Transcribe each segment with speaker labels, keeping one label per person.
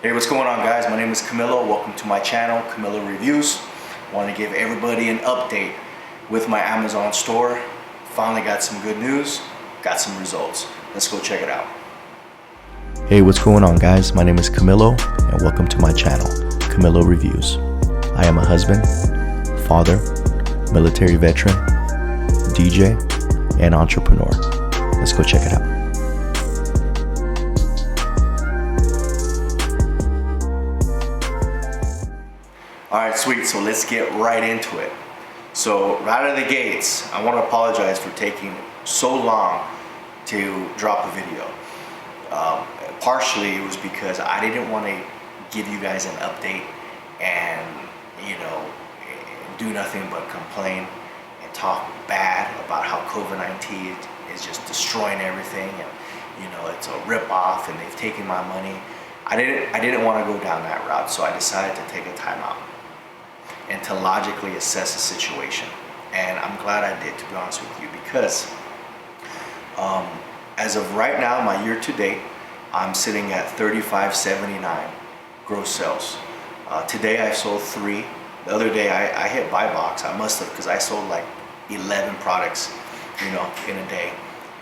Speaker 1: Hey, what's going on, guys? My name is Camilo. Welcome to my channel, Camilo Reviews. Want to give everybody an update with my Amazon store. Finally got some good news, got some results. Let's go check it out.
Speaker 2: Hey, what's going on, guys? My name is Camilo and welcome to my channel, Camilo Reviews. I am a husband, father, military veteran, DJ, and entrepreneur. Let's go check it out.
Speaker 1: All right, sweet, so let's get right into it. So right out of the gates, I want to apologize for taking so long to drop a video. Partially it was because I didn't want to give you guys an update and, do nothing but complain and talk bad about how COVID-19 is just destroying everything, and it's a rip-off and they've taken my money. I didn't want to go down that route, so I decided to take a time out and to logically assess the situation. And I'm glad I did, to be honest with you, because as of right now, my year to date, I'm sitting at $35.79 gross sales. Today I sold 3. The other day I hit buy box. I must have, because I sold like 11 products, in a day.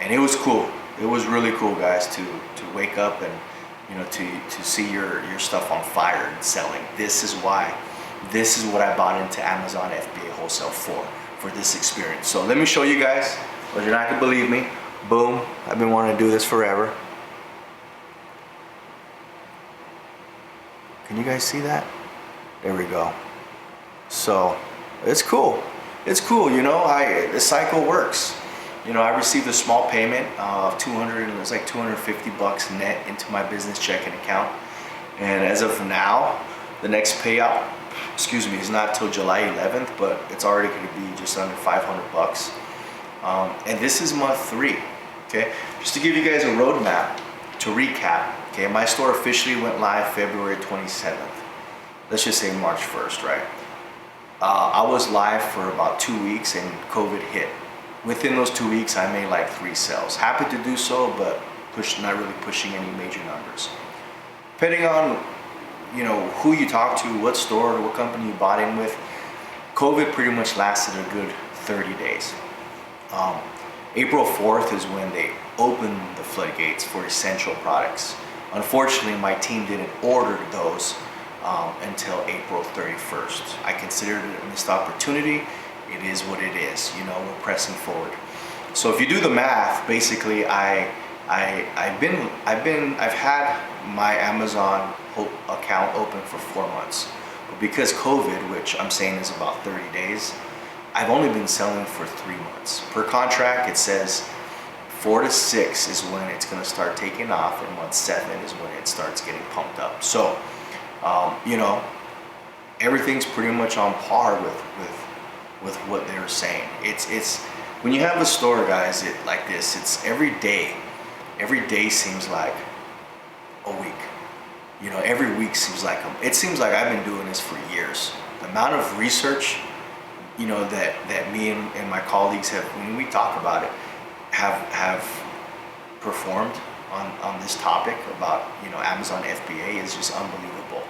Speaker 1: And it was cool. It was really cool, guys, to wake up and to see your stuff on fire and selling. This is what I bought into Amazon FBA wholesale for this experience. So let me show you guys, but you're not gonna believe me. Boom, I've been wanting to do this forever. Can you guys see that? There we go. So it's cool. It's cool, the cycle works. I received a small payment of $250 net into my business checking account. And as of now, the next payout, is not till July 11th, but it's already going to be just under $500. And this is month 3. Okay, just to give you guys a roadmap to recap. Okay, my store officially went live February 27th. Let's just say March 1st, right? I was live for about 2 weeks and COVID hit. Within those 2 weeks, I made like 3 sales. Happy to do so, but not really pushing any major numbers. Depending on who you talk to, what store or what company you bought in with, COVID pretty much lasted a good 30 days. April 4th is when they opened the floodgates for essential products. Unfortunately, my team didn't order those until April 31st. I considered it a missed opportunity. It is what it is. We're pressing forward. So if you do the math, basically, I've had my Amazon account open for 4 months, but because COVID, which I'm saying is about 30 days, I've only been selling for 3 months. Per contract, it says 4 to 6 is when it's going to start taking off, and month 7 is when it starts getting pumped up. So, everything's pretty much on par with what they were saying. It's when you have a store, guys, like this, it's every day seems like a week. Every week seems like it seems like I've been doing this for years. The amount of research, that me and my colleagues have, when we talk about it, have performed on this topic about Amazon FBA is just unbelievable.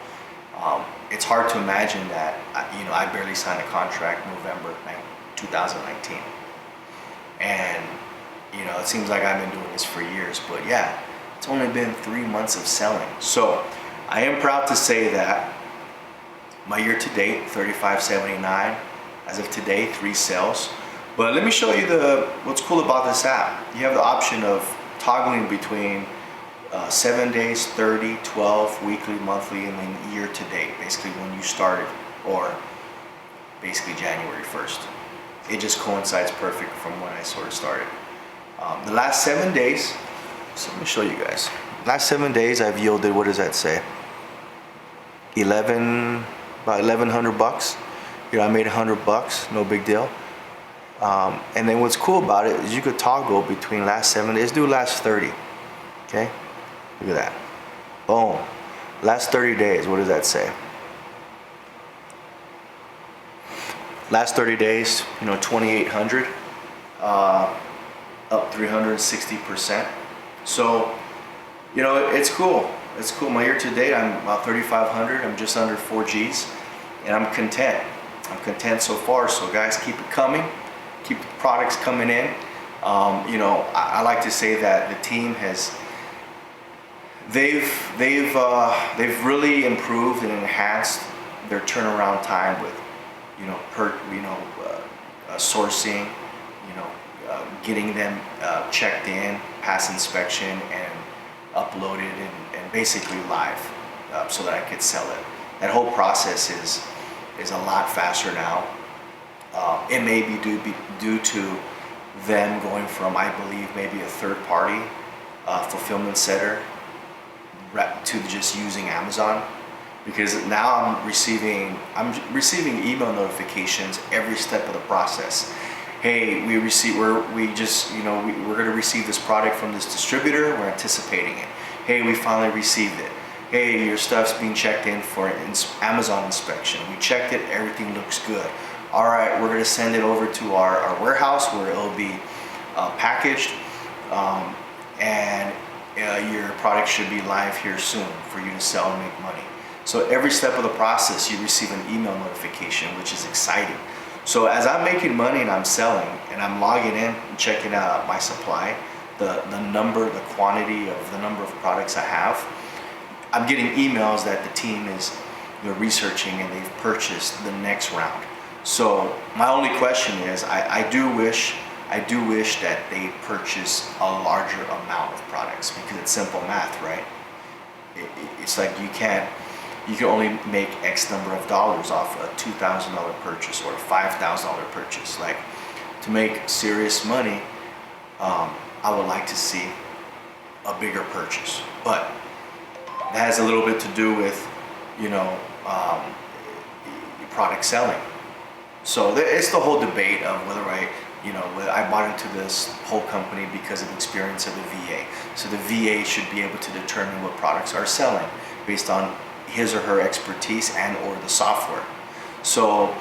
Speaker 1: It's hard to imagine that I barely signed a contract November 2019, and it seems like I've been doing this for years. But yeah, it's only been 3 months of selling. So I am proud to say that my year to date, $35.79. As of today, 3 sales. But let me show you what's cool about this app. You have the option of toggling between 7 days, 30, 12, weekly, monthly, and then year to date, basically when you started, or basically January 1st. It just coincides perfect from when I sort of started. The last 7 days, so let me show you guys. Last 7 days I've yielded, what does that say? About $1,100. I made $100, no big deal. And then what's cool about it is you could toggle between last 7 days. Do last 30. Okay, look at that. Boom. Last 30 days. What does that say? Last 30 days, 2,800, up 360%. So, it's cool. it's cool. My year to date, I'm about 3,500. I'm just under 4 Gs, and I'm content. I'm content so far. So guys, keep it coming. Keep the products coming in. You know, I like to say that the team has, they've really improved and enhanced their turnaround time with, you know, sourcing, you know, getting them checked in, pass inspection, and uploaded and basically live, so that I could sell it. That whole process is a lot faster now. It may be due to them going from, I believe, maybe a third-party fulfillment center to just using Amazon, because now I'm receiving email notifications every step of the process. Hey, we're going to receive this product from this distributor. We're anticipating it. Hey, we finally received it. Hey, your stuff's being checked in for Amazon inspection. We checked it. Everything looks good. All right, we're going to send it over to our warehouse where it'll be packaged, and your product should be live here soon for you to sell and make money. So every step of the process, you receive an email notification, which is exciting. So as I'm making money and I'm selling and I'm logging in and checking out my supply, the quantity of the number of products I have, I'm getting emails that the team they're researching and they've purchased the next round. So my only question is, I do wish that they purchase a larger amount of products, because it's simple math, right? It's like you can only make X number of dollars off a $2,000 purchase or a $5,000 purchase. Like, to make serious money, I would like to see a bigger purchase, but that has a little bit to do with, you know, product selling. So it's the whole debate of whether I bought into this whole company because of experience of the VA. So the VA should be able to determine what products are selling based on his or her expertise and or the software. So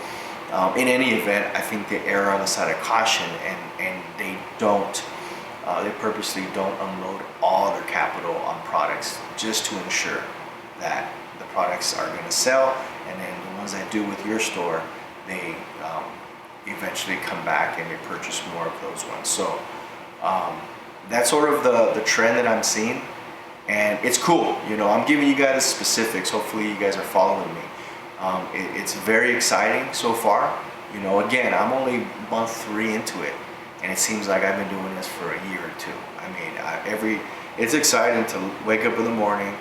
Speaker 1: in any event, I think they err on the side of caution, and they purposely don't unload all their capital on products just to ensure that the products are going to sell, and then the ones that do with your store, they eventually come back and they purchase more of those ones. So that's sort of the trend that I'm seeing, and it's cool. You know, I'm giving you guys specifics. Hopefully you guys are following me. It's very exciting so far. You know, again, I'm only month 3 into it, and it seems like I've been doing this for a year or 2. I mean, it's exciting to wake up in the morning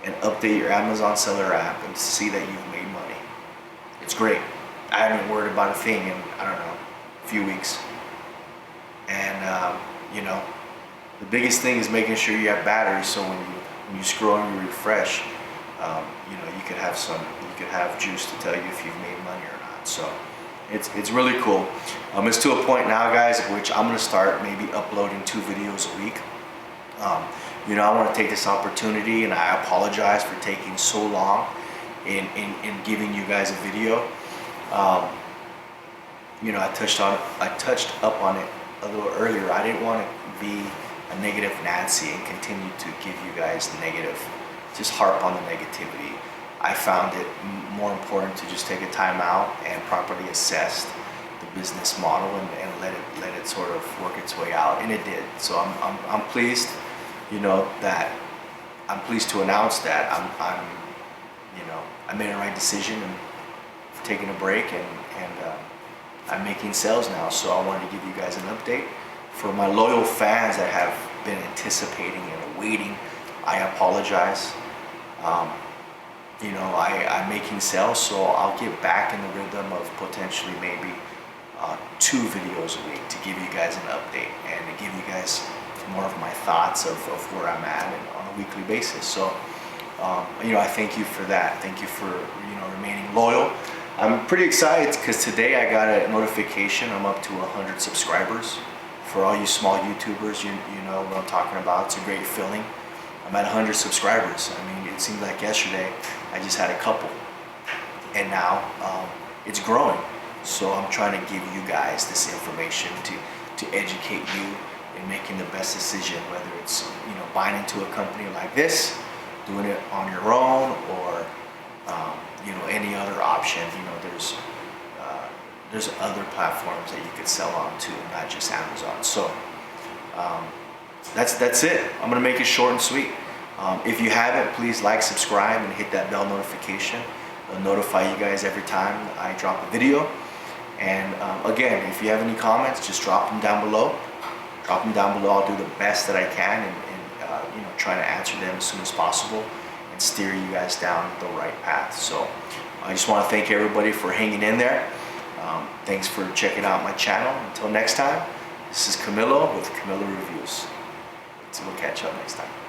Speaker 1: and update your Amazon seller app and see that you've made money. It's great. I haven't worried about a thing in, I don't know, a few weeks. And you know, the biggest thing is making sure you have batteries, so when you scroll and you refresh, you know, you could have juice to tell you if you've made money or not. So it's really cool. It's to a point now, guys, which I'm gonna start maybe uploading 2 videos a week. You know, I want to take this opportunity, and I apologize for taking so long in giving you guys a video. You know, I touched up on it a little earlier. I didn't want to be a negative Nancy and continue to give you guys negative, just harp on the negativity. I found it more important to just take a time out and properly assess the business model and let it sort of work its way out, and it did. So I'm pleased, you know, that I'm pleased to announce that I made a right decision and taking a break, and I'm making sales now. So I wanted to give you guys an update. For my loyal fans that have been anticipating and waiting, I apologize. You know, I'm making sales, so I'll get back in the rhythm of potentially maybe 2 videos a week to give you guys an update and to give you guys more of my thoughts of where I'm at and on a weekly basis. So you know, I thank you for that. Thank you for, you know, remaining loyal. I'm pretty excited because today I got a notification. I'm up to 100 subscribers. For all you small YouTubers, you know what I'm talking about. It's a great feeling. I'm at 100 subscribers. I mean, it seems like yesterday I just had a couple, and now it's growing. So I'm trying to give you guys this information to educate you in making the best decision, whether it's, you know, buying into a company like this, doing it on your own, or any other option. There's other platforms that you could sell on too, not just Amazon. So that's it. I'm gonna make it short and sweet. If you haven't, please like, subscribe, and hit that bell notification. It'll notify you guys every time I drop a video. And again, if you have any comments, just drop them down below. I'll do the best that I can, and try to answer them as soon as possible and steer you guys down the right path. So I just want to thank everybody for hanging in there. Thanks for checking out my channel. Until next time, this is Camilo with Camilo Reviews. So we'll catch up next time.